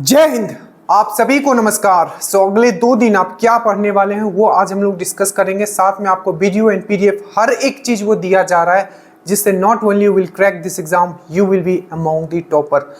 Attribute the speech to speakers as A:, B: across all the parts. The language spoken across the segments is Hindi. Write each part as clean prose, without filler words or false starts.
A: जय हिंद। आप सभी को नमस्कार। अगले 2 दिन आप क्या पढ़ने वाले हैं वो आज हम लोग डिस्कस करेंगे। साथ में आपको वीडियो एंड पीडीएफ हर एक चीज वो दिया जा रहा है जिससे not only you will crack this exam, you will be among the topper.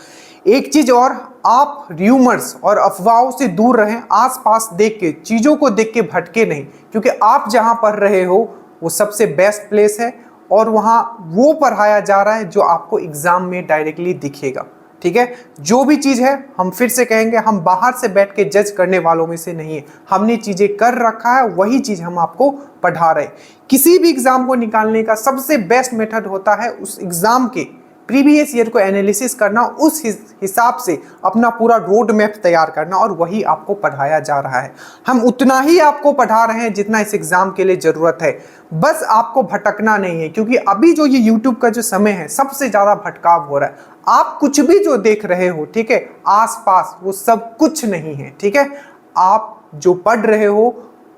A: एक चीज और, आप र्यूमर्स और अफवाहों से दूर रहें। आसपास देख के, चीजों को देख के भटके नहीं, क्योंकि आप जहां पढ़ रहे हो वो सबसे बेस्ट प्लेस है और वहां वो पढ़ाया जा रहा है जो आपको एग्जाम में डायरेक्टली दिखेगा। ठीक है, जो भी चीज है, हम फिर से कहेंगे, हम बाहर से बैठ के जज करने वालों में से नहीं है। हमने चीजें कर रखा है, वही चीज हम आपको पढ़ा रहे। किसी भी एग्जाम को निकालने का सबसे बेस्ट मेथड होता है उस एग्जाम के प्रीवियस ईयर को एनालिसिस करना, उस हिसाब से अपना पूरा रोड मैप तैयार करना, और वही आपको पढ़ाया जा रहा है। हम उतना ही आपको पढ़ा रहे हैं जितना इस एग्जाम के लिए जरूरत है। बस आपको भटकना नहीं है, क्योंकि अभी जो ये यूट्यूब का जो समय है सबसे ज्यादा भटकाव हो रहा है। आप कुछ भी जो देख रहे हो, ठीक है, आसपास वो सब कुछ नहीं है। ठीक है, आप जो पढ़ रहे हो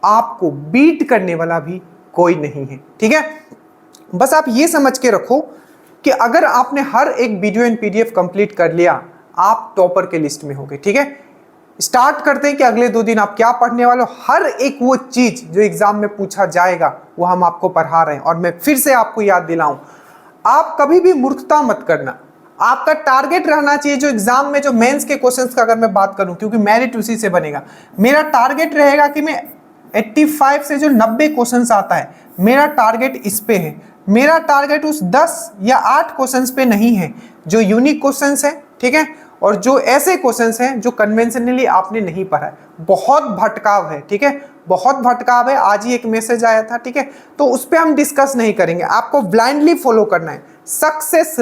A: आपको बीट करने वाला भी कोई नहीं है। ठीक है, बस आप ये समझ के रखो कि अगर आपने हर एक वीडियो एंड पीडीएफ कंप्लीट कर लिया, आप टॉपर के लिस्ट में होगे। ठीक है, स्टार्ट करते हैं कि अगले 2 दिन आप क्या पढ़ने वाले हो। हर एक वो चीज जो एग्जाम में पूछा जाएगा वो हम आपको पढ़ा रहे हैं। और मैं फिर से आपको याद दिलाऊं, आप कभी भी मूर्खता मत करना। आपका टारगेट रहना चाहिए, जो एग्जाम में जो मेंस के क्वेश्चंस का अगर मैं बात करूं, क्योंकि मेरिट उसी से बनेगा, मेरा टारगेट रहेगा कि मैं 85 से जो 90 क्वेश्चंस आता है, मेरा टारगेट इस पे है। मेरा टारगेट उस 10 या 8 क्वेश्चंस पे नहीं है जो यूनिक क्वेश्चंस है, ठीक है, और जो ऐसे क्वेश्चंस हैं जो कन्वेंशनली आपने नहीं पढ़ा है। बहुत भटकाव है, ठीक है, बहुत भटकाव है। आज ही एक मैसेज आया था, ठीक है, तो उस पर हम डिस्कस नहीं करेंगे। आपको ब्लाइंडली फॉलो करना है। Success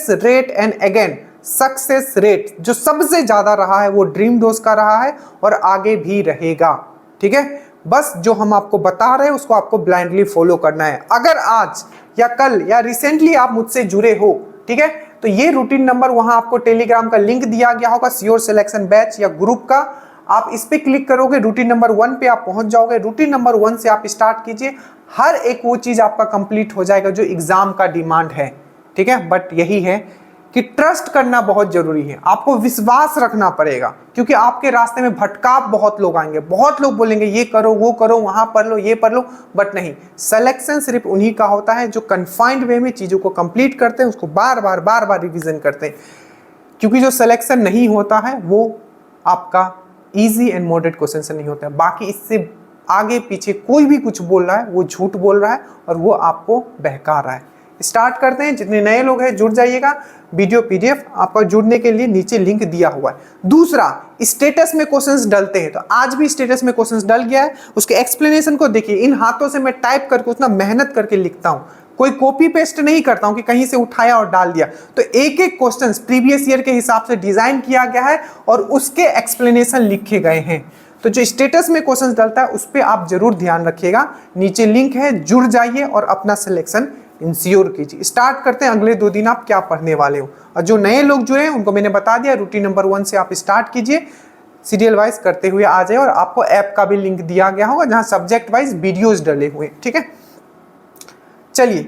A: rate and again success rate जो सबसे ज्यादा रहा है वो ड्रीम डोज का रहा है और आगे भी रहेगा। ठीक है, बस जो हम आपको बता रहे हैं उसको आपको ब्लाइंडली फॉलो करना है। अगर आज या कल या रिसेंटली आप मुझसे जुड़े हो, ठीक है, तो ये रूटीन नंबर वहां आपको टेलीग्राम का लिंक दिया गया होगा, श्योर सिलेक्शन बैच या ग्रुप का। आप इस पे क्लिक करोगे, रूटीन नंबर 1 पे आप पहुंच जाओगे। रूटीन नंबर 1 से आप स्टार्ट कीजिए। हर एक वो चीज आपका कंप्लीट हो जाएगा जो एग्जाम का डिमांड है। ठीक है, बट यही है कि ट्रस्ट करना बहुत जरूरी है। आपको विश्वास रखना पड़ेगा, क्योंकि आपके रास्ते में भटकाव बहुत लोग आएंगे। बहुत लोग बोलेंगे ये करो, वो करो, वहां पढ़ लो, ये पढ़ लो, बट नहीं। सिलेक्शन सिर्फ उन्हीं का होता है जो कन्फाइंड वे में चीजों को कंप्लीट करते हैं, उसको बार बार रिवीजन करते हैं। क्योंकि जो सिलेक्शन नहीं होता है वो आपका इजी एंड मॉडरेट क्वेश्चन से नहीं होता है। बाकी इससे आगे पीछे कोई भी कुछ बोल रहा है वो झूठ बोल रहा है और वो आपको बहका रहा है। स्टार्ट करते हैं। जितने नए लोग हैं जुड़ जाइएगा। वीडियो पीडीएफ आपका जुड़ने के लिए नीचे लिंक दिया हुआ है। दूसरा, स्टेटस में क्वेश्चंस डलते हैं, तो आज भी स्टेटस में क्वेश्चंस डल गया है। उसके एक्सप्लेनेशन को देखिए। इन हाथों से मैं टाइप करके उतना मेहनत करके लिखता हूं, कोई कॉपी पेस्ट नहीं करता हूं कि कहीं से उठाया और डाल दिया। तो एक एक क्वेश्चन प्रीवियस ईयर के हिसाब से डिजाइन किया गया है और उसके एक्सप्लेनेशन लिखे गए हैं। तो जो स्टेटस में क्वेश्चन डलता है उस पर आप जरूर ध्यान रखिएगा। नीचे लिंक है, जुड़ जाइए और अपना सिलेक्शन इंश्योर कीजिए। स्टार्ट करते हैं अगले 2 दिन आप क्या पढ़ने वाले हो। और जो नए लोग जुड़े हैं उनको मैंने बता दिया, रूटीन नंबर 1 से आप स्टार्ट कीजिए। सीरियल वाइज करते हुए आ जाए और आपको ऐप का भी लिंक दिया गया होगा जहां सब्जेक्ट वाइज वीडियोस डले हुए। ठीक है, चलिए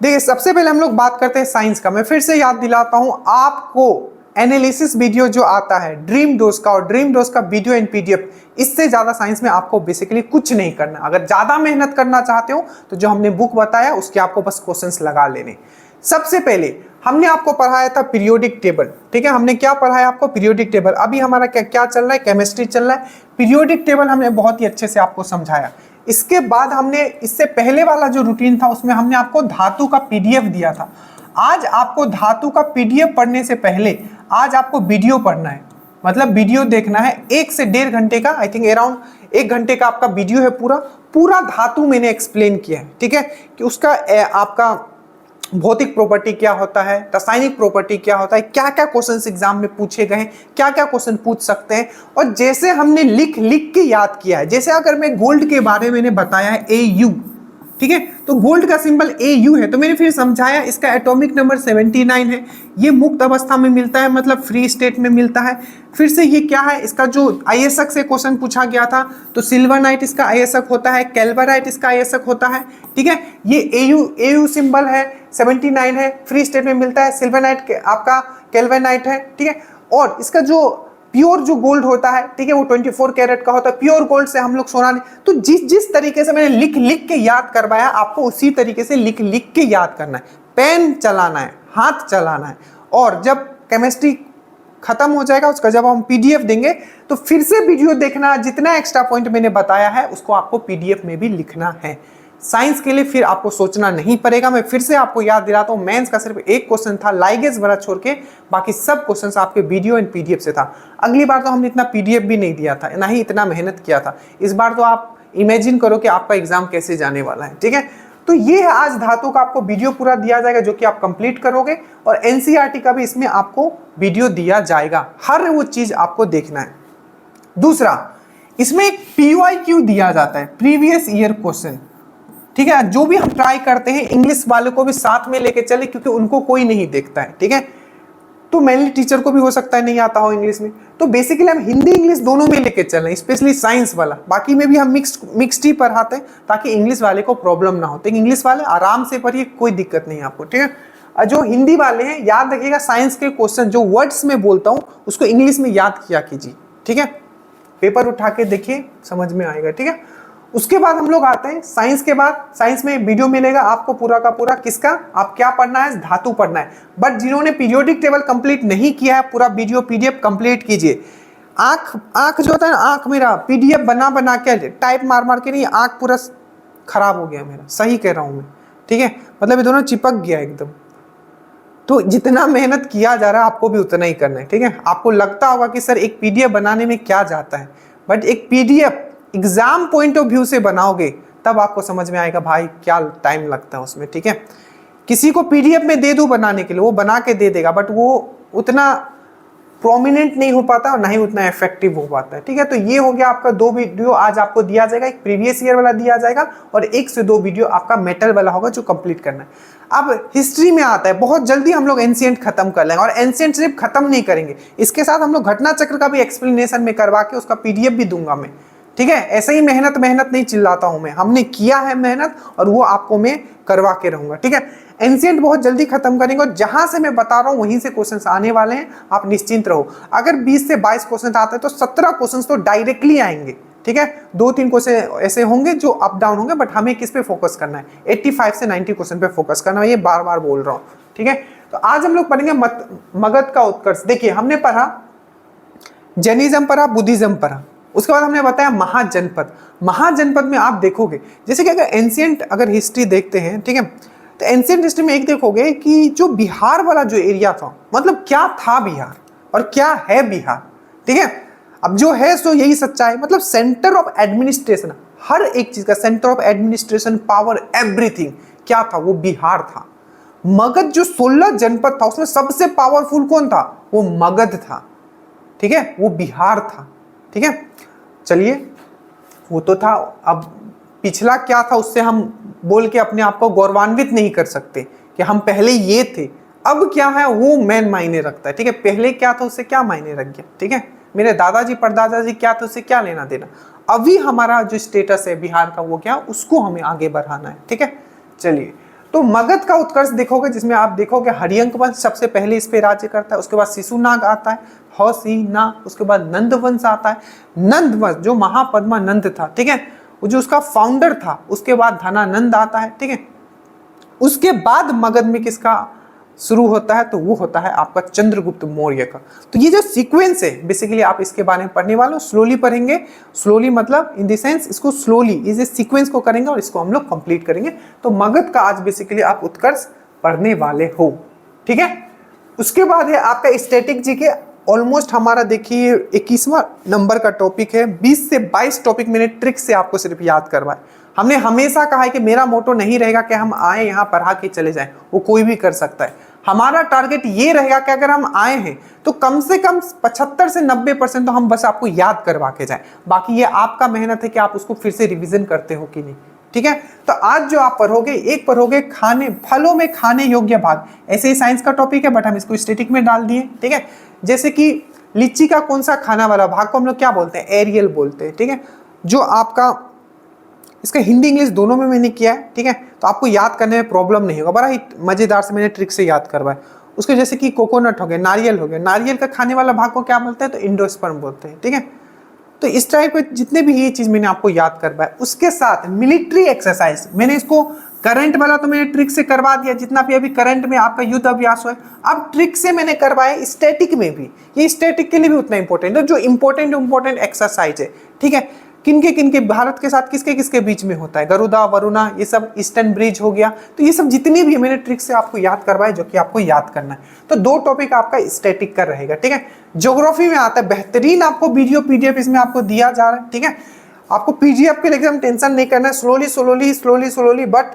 A: देखिए, सबसे पहले हम लोग बात करते हैं साइंस का। मैं फिर से याद दिलाता हूं आपको, एनालिसिस वीडियो जो आता है ड्रीम डोज का, और ड्रीम डोज का वीडियो एंड पीडीएफ, इससे ज्यादा साइंस में आपको बेसिकली कुछ नहीं करना। अगर ज्यादा मेहनत करना चाहते हो तो जो हमने बुक बताया उसके आपको बस क्वेश्चंस लगा लेने। सबसे पहले हमने आपको पढ़ाया था पीरियोडिक टेबल। ठीक है, हमने क्या पढ़ाया आपको? Periodic table. अभी हमारा क्या चल रहा है? केमिस्ट्री चल रहा है। पीरियोडिक टेबल हमने बहुत ही अच्छे से आपको समझाया। इसके बाद हमने, इससे पहले वाला जो रूटीन था उसमें हमने आपको धातु का पीडीएफ दिया था। आज आपको धातु का पीडीएफ पढ़ने से पहले आज आपको वीडियो पढ़ना है, मतलब वीडियो देखना है। 1 से 1.5 घंटे का, आई थिंक अराउंड 1 घंटे का आपका वीडियो है। पूरा धातु मैंने एक्सप्लेन किया है। ठीक है, कि उसका आपका भौतिक प्रॉपर्टी क्या होता है, रासायनिक प्रॉपर्टी क्या होता है, क्या क्या क्वेश्चन एग्जाम में पूछे गए हैं, क्या क्या क्वेश्चन पूछ सकते हैं, और जैसे हमने लिख के याद किया है। जैसे अगर मैं गोल्ड के बारे में मैंने बताया है AU, ठीक है, तो गोल्ड का सिंबल AU है, तो मैंने फिर समझाया इसका एटॉमिक नंबर 79 है। ये मुक्त अवस्था में मिलता है, मतलब फ्री स्टेट में मिलता है। फिर से ये क्या है, इसका जो आयस्क से क्वेश्चन पूछा गया था, तो सिल्वरनाइट इसका आयस्क होता है, कैल्वराइट इसका आयस्क होता है। ठीक है, ये AU सिंबल है, 79 है, फ्री स्टेट में मिलता है। सिल्वरनाइट आपका कैल्वनाइट है। ठीक है, और इसका जो प्योर जो गोल्ड होता है, ठीक है, वो 24 कैरेट का होता है, प्योर गोल्ड से हम लोग सोना नहीं। तो जिस जिस तरीके से मैंने लिख लिख के याद करवाया, आपको उसी तरीके से लिख लिख के याद करना है। पेन चलाना है, हाथ चलाना है, और जब केमिस्ट्री खत्म हो जाएगा उसका जब हम पीडीएफ देंगे तो फिर से वीडियो देखना, जितना एक्स्ट्रा पॉइंट मैंने बताया है उसको आपको पीडीएफ में भी लिखना है। साइंस के लिए फिर आपको सोचना नहीं पड़ेगा। मैं फिर से आपको याद दिलाता हूँ, मेंस का सिर्फ एक क्वेश्चन था लाइगेज वाला छोड़ के, बाकी सब क्वेश्चंस आपके वीडियो एंड पीडीएफ से था। अगली बार तो हमने इतना पीडीएफ भी नहीं दिया था, ना ही इतना मेहनत किया था। इस बार तो आप इमेजिन करो कि आपका एग्जाम कैसे जाने वाला है, ठीक है। तो ये है आज धातु का आपको वीडियो पूरा दिया जाएगा जो कि आप कंप्लीट करोगे, और एनसीईआरटी का भी इसमें आपको वीडियो दिया जाएगा, हर वो चीज आपको देखना है। दूसरा, इसमें एक PYQ दिया जाता है, प्रीवियस ईयर क्वेश्चन, ठीक है। जो भी हम ट्राई करते हैं इंग्लिश वाले को भी साथ में लेके चले, क्योंकि उनको कोई नहीं देखता है, ठीक है। तो मेनली टीचर को भी हो सकता है नहीं आता हो इंग्लिश में, तो बेसिकली हम हिंदी इंग्लिश दोनों में लेके चल रहे हैं, स्पेशली साइंस वाला। बाकी में भी हम मिक्स्ड ही पढ़ाते हैं ताकि इंग्लिश वाले को प्रॉब्लम ना हो। तो इंग्लिश वाले आराम से पढ़िए, कोई दिक्कत नहीं आपको, ठीक है। और जो हिंदी वाले हैं, याद रखिएगा साइंस के क्वेश्चन जो वर्ड्स में बोलता हूँ उसको इंग्लिश में याद किया कीजिए, ठीक है। पेपर उठा के देखिए, समझ में आएगा, ठीक है। उसके बाद हम लोग आते हैं साइंस के बाद। साइंस में वीडियो मिलेगा आपको पूरा का पूरा, किसका, आप क्या पढ़ना है, धातु पढ़ना है। बट जिन्होंने पीरियोडिक टेबल कंप्लीट नहीं किया है, पूरा वीडियो पीडीएफ कंप्लीट कीजिए। आंख जो होता है ना, आंख मेरा पीडीएफ बना बना के टाइप मार मार के नहीं, आंख पूरा खराब हो गया मेरा, सही कह रहा हूं मैं, ठीक है। मतलब ये दोनों चिपक गया एकदम। तो जितना मेहनत किया जा रहा है आपको भी उतना ही करना है, ठीक है। आपको लगता होगा कि सर एक पीडीएफ बनाने में क्या जाता है, बट एक PDF exam point of view से बनाओगे तब आपको समझ में आएगा भाई क्या टाइम लगता है उसमें, ठीक है। किसी को पीडीएफ में दे दूं बनाने के लिए, वो बना के दे देगा, बट वो उतना प्रोमिनेंट नहीं हो पाता और ना ही उतना इफेक्टिव हो पाता है, ठीक है। तो ये हो गया आपका 2 वीडियो आज आपको दिया जाएगा, एक प्रीवियस ईयर वाला दिया जाएगा और 1 से 2 वीडियो आपका मेटल वाला होगा जो कंप्लीट करना है। अब हिस्ट्री में आता है, बहुत जल्दी हम लोग एंशिएंट खत्म कर लेंगे, और एंशिएंट सिर्फ खत्म नहीं करेंगे, इसके साथ हम लोग घटना चक्र का भी एक्सप्लेनेशन में करवा के उसका पीडीएफ भी दूंगा मैं, ठीक है। ऐसे ही मेहनत नहीं चिल्लाता हूं मैं, हमने किया है मेहनत और वो आपको मैं करवा के रहूंगा, ठीक है। एंशिएंट बहुत जल्दी खत्म करेंगे और जहां से मैं बता रहा हूं वहीं से क्वेश्चंस आने वाले हैं, आप निश्चिंत रहो। अगर 20 से 22 क्वेश्चन आते हैं तो 17 क्वेश्चंस तो डायरेक्टली आएंगे, ठीक है। 2-3 क्वेश्चन ऐसे होंगे जो अप डाउन होंगे, बट हमें किस पे फोकस करना है, 85 से 90 क्वेश्चन पे फोकस करना है, ये बार बार बोल रहा हूं, ठीक है। तो आज हम लोग पढ़ेंगे मगध का उत्कर्ष। देखिए हमने पढ़ा जैनिज्म पढ़ा, बुद्धिज्म पढ़ा, उसके बाद हमने बताया महाजनपद। महाजनपद में आप देखोगे जैसे कि अगर एंशिएंट अगर हिस्ट्री देखते हैं, ठीक है, तो एंशिएंट हिस्ट्री में एक देखोगे कि जो बिहार वाला जो एरिया था, मतलब क्या था बिहार और क्या है बिहार, ठीक है। अब जो है सो यही सच्चा है, मतलब सेंटर ऑफ एडमिनिस्ट्रेशन, हर एक चीज का centre of administration, power, everything क्या था, वो बिहार था। मगध जो 16 जनपद था उसमें सबसे पावरफुल कौन था, वो मगध था, ठीक है, वो बिहार था, ठीक है। चलिए वो तो था, अब पिछला क्या था उससे हम बोल के अपने आप को गौरवान्वित नहीं कर सकते कि हम पहले ये थे, अब क्या है वो मेन मायने रखता है, ठीक है। पहले क्या था उससे क्या मायने रख गया, ठीक है। मेरे दादाजी परदादाजी क्या था उससे क्या लेना देना, अभी हमारा जो स्टेटस है बिहार का वो क्या, उसको हमें आगे बढ़ाना है, ठीक है। चलिए तो मगध का उत्कर्ष देखोगे जिसमें आप देखोगे हरियंक वंश सबसे पहले इस पे राज्य करता है, उसके बाद शिशुनाग आता है, उसके बाद नंद वंश आता है। नंद वंश जो महापद्मा नंद था, ठीक है, वो जो उसका फाउंडर था, उसके बाद धनानंद आता है, ठीक है। उसके बाद मगध में किसका शुरू होता है, तो वो होता है आपका चंद्रगुप्त मौर्य का। तो ये जो सीक्वेंस है बेसिकली आप इसके बारे में पढ़ने वाले हो, स्लोली पढ़ेंगे, स्लोली मतलब इन द सेंस इसको स्लोली इस सीक्वेंस को करेंगे और इसको हम लोग कंप्लीट करेंगे। तो मगध का आज बेसिकली आप उत्कर्ष पढ़ने वाले हो, ठीक है। उसके बाद है आपका स्टैटिक जीके, ऑलमोस्ट हमारा देखिए 21वां नंबर का टॉपिक है। 20 से 22 टॉपिक मैंने ट्रिक से आपको सिर्फ याद करवाए। हमने हमेशा कहा है कि मेरा मोटो नहीं रहेगा कि हम आए यहाँ पढ़ा के चले जाएं, वो कोई भी कर सकता है। हमारा टारगेट ये रहेगा कि अगर हम आए हैं तो कम से कम 75 से 90% तो हम बस आपको याद करवा के जाएं, बाकी ये आपका मेहनत है कि आप उसको फिर से रिवीजन करते हो कि नहीं, ठीक है। तो आज जो आप पढ़ोगे, एक पढ़ोगे खाने फलों में खाने योग्य भाग, ऐसे ही साइंस का टॉपिक है बट हम इसको स्टैटिक में डाल दिए, ठीक है। जैसे कि लीची का कौन सा खाना वाला भाग को हम लोग क्या बोलते हैं, एरियल बोलते हैं, ठीक है। जो आपका इसका हिंदी इंग्लिश दोनों में मैंने किया है, ठीक है, तो आपको याद करने में प्रॉब्लम नहीं होगा, बड़ा ही मजेदार से मैंने ट्रिक से याद करवाया। उसके जैसे कि कोकोनट हो गया, नारियल हो गया, नारियल का खाने वाला भाग को क्या बोलते हैं, तो एंडोस्पर्म बोलते हैं, ठीक है। तो इस टाइप के जितने भी ये चीज मैंने आपको याद करवाया, उसके साथ मिलिट्री एक्सरसाइज मैंने इसको करंट वाला तो मैंने ट्रिक से करवा दिया, जितना भी अभी करंट में आपका युद्ध अभ्यास हुआ है। अब ट्रिक से मैंने करवाया स्टैटिक में भी, ये स्टैटिक के लिए भी उतना इंपॉर्टेंट है, जो इंपॉर्टेंट एक्सरसाइज है, ठीक है। किनके भारत के साथ किसके किसके बीच में होता है, गरुदा वरुणा, ये सब ईस्टर्न ब्रिज हो गया। तो ये सब जितनी भी मैंने ट्रिक से आपको याद करवाए, जो कि आपको याद करना है। तो 2 टॉपिक आपका स्टैटिक का रहेगा, ठीक है। ज्योग्राफी में आता है, बेहतरीन आपको वीडियो पीडीएफ इसमें आपको दिया जा रहा है, ठीक है। आपको पीडीएफ के लिए एकदम टेंशन नहीं करना है, स्लोली, बट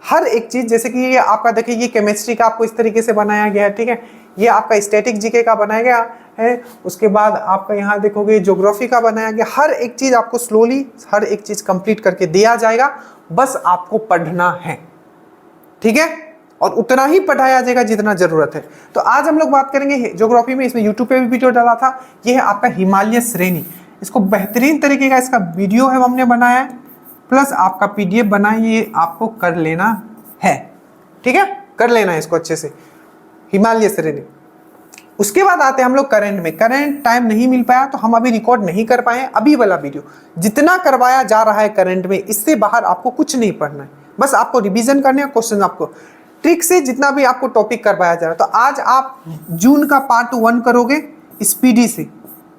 A: हर एक चीज, जैसे कि ये आपका देखिए, ये केमिस्ट्री का आपको इस तरीके से बनाया गया है, ठीक है। ये आपका स्टैटिक जीके का बनाया गया है, उसके बाद आपका यहाँ देखोगे ज्योग्राफी का बनाया गया। हर एक चीज आपको स्लोली हर एक चीज कंप्लीट करके दिया जाएगा, बस आपको पढ़ना है, ठीक है। और उतना ही पढ़ाया जाएगा जितना जरूरत है। तो आज हम लोग बात करेंगे ज्योग्राफी में, इसमें यूट्यूब पे भी वीडियो डाला था, ये है आपका हिमालय श्रेणी। इसको बेहतरीन तरीके का इसका वीडियो है हमने बनाया है, प्लस आपका पीडीएफ बनाया, ये आपको कर लेना है, ठीक है, कर लेना है इसको अच्छे से, हिमालय श्रेणी। उसके बाद आते हैं हम लोग करंट में। करंट टाइम नहीं मिल पाया तो हम अभी रिकॉर्ड नहीं कर पाए। अभी वाला वीडियो जितना करवाया जा रहा है करंट में, इससे बाहर आपको कुछ नहीं पढ़ना है, बस आपको रिवीजन करने हैं, क्वेश्चन आपको ट्रिक से जितना भी आपको टॉपिक करवाया जा रहा है। तो आज आप जून का पार्ट 1 करोगे स्पीडी से,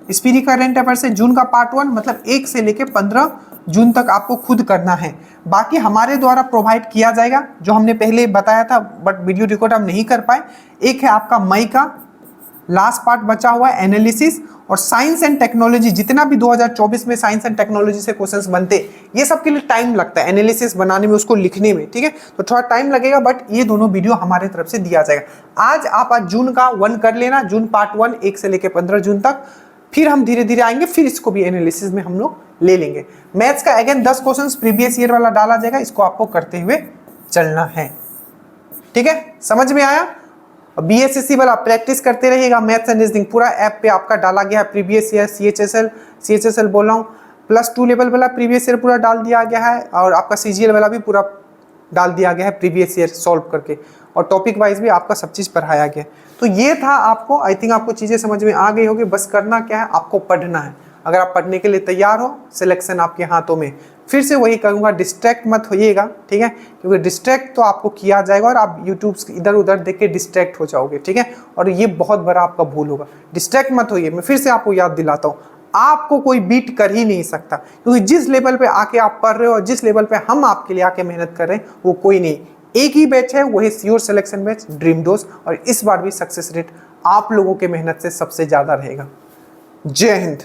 A: स्पीडी करंट अफेयर से जून का पार्ट 1, मतलब 1 से लेके 15 जून तक आपको खुद करना है। बाकी हमारे द्वारा प्रोवाइड किया जाएगा, जो हमने पहले बताया था, बट वीडियो रिकॉर्ड हम नहीं कर पाए। एक है आपका मई का लास्ट पार्ट बचा हुआ है, एनालिसिस और साइंस एंड टेक्नोलॉजी। जितना भी 2024 में साइंस एंड टेक्नोलॉजी से क्वेश्चंस बनते, ये सब के लिए टाइम लगता है एनालिसिस बनाने में, उसको लिखने में, ठीक है। तो थोड़ा टाइम लगेगा, बट ये दोनों वीडियो हमारे तरफ से दिया जाएगा। आज जून का 1 कर लेना, जून पार्ट 1 1 से लेकर 15 जून तक। फिर हम धीरे धीरे आएंगे, फिर इसको भी एनालिसिस में हम लोग ले लेंगे। मैथ्स का अगेन 10 क्वेश्चंस प्रीवियस ईयर वाला डाला जाएगा, इसको आपको करते हुए चलना है, ठीक है। समझ में आया? बीएसएससी वाला प्रैक्टिस करते रहिएगा, मैथ्स एंड रीजनिंग पूरा ऐप पे आपका डाला गया है। प्रीवियस ईयर सीएचएसएल बोल रहा हूँ, +2 लेवल वाला प्रीवियस ईयर पूरा डाल दिया गया है, और आपका सीजीएल वाला भी पूरा डाल दिया गया है प्रीवियस ईयर सॉल्व करके, और टॉपिक वाइज भी आपका सब चीज़ पढ़ाया गया। तो ये था आपको, आई थिंक आपको चीज़ें समझ में आ गई होगी। बस करना क्या है, आपको पढ़ना है। अगर आप पढ़ने के लिए तैयार हो, सिलेक्शन आपके हाथों में। फिर से वही कहूँगा, डिस्ट्रैक्ट मत होइएगा, ठीक है, क्योंकि डिस्ट्रैक्ट तो आपको किया जाएगा और आप यूट्यूब इधर उधर देख के डिस्ट्रैक्ट हो जाओगे, ठीक है। और ये बहुत बड़ा आपका भूल होगा। डिस्ट्रैक्ट मत होइए। मैं फिर से आपको याद दिलाता हूँ, आपको कोई बीट कर ही नहीं सकता, क्योंकि जिस लेवल पे आके आप पढ़ रहे हो और जिस लेवल पे हम आपके लिए आके मेहनत कर रहे हैं, वो कोई नहीं। एक ही बैच है, वही sure selection batch dream dose, और इस बार भी सक्सेस रेट आप लोगों के मेहनत से सबसे ज्यादा रहेगा। जय हिंद।